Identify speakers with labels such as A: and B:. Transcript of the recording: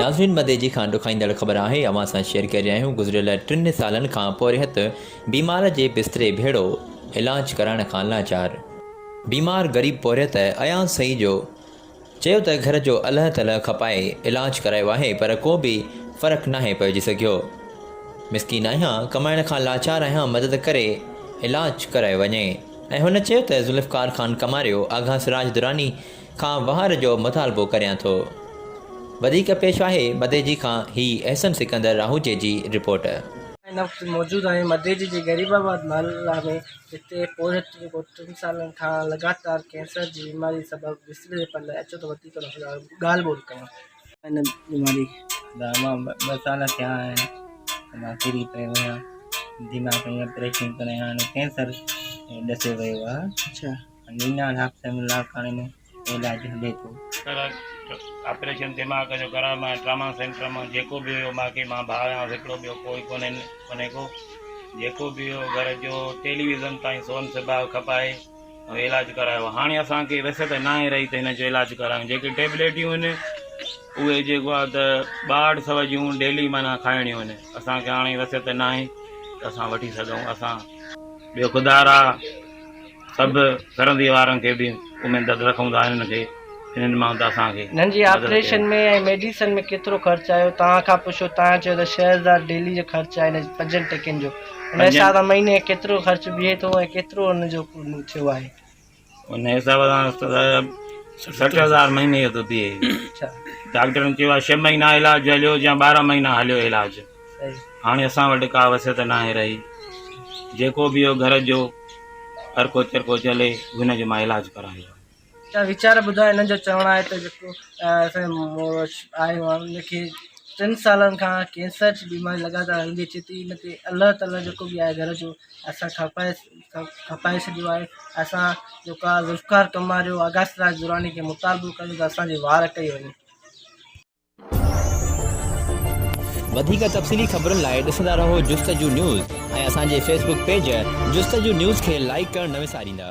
A: नाज़रीन मदे जी खां ॾुखाईंदड़ ख़बर आहे अवां सां शेयर करे रहिया आहियूं। गुज़िरियल 3 सालनि खां पोरियत बीमार जे बिस्तरे भेड़ो इलाज कराइण खां लाचार। बीमार गरीब पोरियत अयां सही जो चयो त घर जो अल्लाह तला खपाए इलाज करायो आहे पर को बि फ़र्क़ु नाहे पइजी सघियो। मिसकीन आहियां, कमाइण खां लाचार आहियां, मदद करे इलाज करायो वञे। ऐं हुन चयो त ज़ुल्फ़कार ख़ान कमारियो आगा सिराज दुरानी खां वहार जो मुतालबो करियां थो। वधीक पेश आहे मदे जी खां ही अहसन सिकंदर राहूजे जी रिपोर्ट।
B: मौजूद आहे मदे जी गरीबाबाद मोहल्ला में, जिते पोइ 3 सालनि खां लगातार कैंसर जी बीमारी सबब बिस्तरे पर अचो त वधीक ॻाल्हि ॿोल कयूं हिन बीमारी।
C: मां 2 साल थिया आहिनि, मां फिरी पियो आहियां, दिमाग़ में ऑपरेशन करे हाणे कैंसर ॾसे वियो आहे।
B: अच्छा,
C: नीना हफ़्ते में लाखाणे में इलाज हले थो।
D: ऑपरेशन दिमाग़ जो करा मां ट्रामा सेंटर में जेको बि हुयो मूंखे मां भाउ आहियां, हिकिड़ो ॿियो कोई कोन्हे को जेको बि हुयो घर जो टेलीविज़न ताईं सोन सुभाउ खपाए ऐं इलाजु करायो। हाणे असांखे वैसे त न आहे रही त हिन जो इलाजु करायूं। जेके टेबलेटियूं आहिनि उहे जेको आहे त 6200 जूं डेली माना खाइणियूं आहिनि। असांखे हाणे वैसे त न आहे त असां वठी सघूं। असां ॿियो ख़ुदारा सभु सरंदी वारनि खे बि उमेद रखूं था हिननि खे, हिननि मां त असांखे
B: हिननि जी ऑपरेशन में ऐं मेडिसिन में केतिरो ख़र्चु आयो? तव्हां खां पुछो, तव्हां चयो त 6000 डेली जो ख़र्चु आहे हिन 5 टकियुनि जो। हुन हिसाब सां महीने केतिरो ख़र्चु बीहे थो ऐं केतिरो हुनजो थियो आहे?
D: उन हिसाब सां 60,000 महीने जो थो थिए। डॉक्टरनि चयो आहे 6 महीना इलाजु हलियो या 12 महीना हलियो इलाजु। हाणे असां वटि का वसियत न आहे रही। जेको बि हो घर जो हरको चरको चले हुन जो मां इलाजु करायो।
B: वीचार ॿुधायो। हिननि जो चवणु आहे त जेको आहे हुनखे 3 सालनि खां कैंसर जी बीमारी लगातार हलंदी अचे थी। हिन ते अल्लाह ताला जेको बि आहे घर जो असां खपाए छॾियो आहे। असां जेको आहे ज़ुल्फ़कार कमारियो आगा सिराज दुरानी खे मुतालबो कयूं त असांजे वार कई वञे।
A: वधीक तफ़सीली ख़बरुनि लाइ ॾिसंदा रहो जुस्तजू न्यूज़ ऐं असांजे फेसबुक पेज जुस्तजू न्यूज़ खे लाइक करणु न विसारींदा।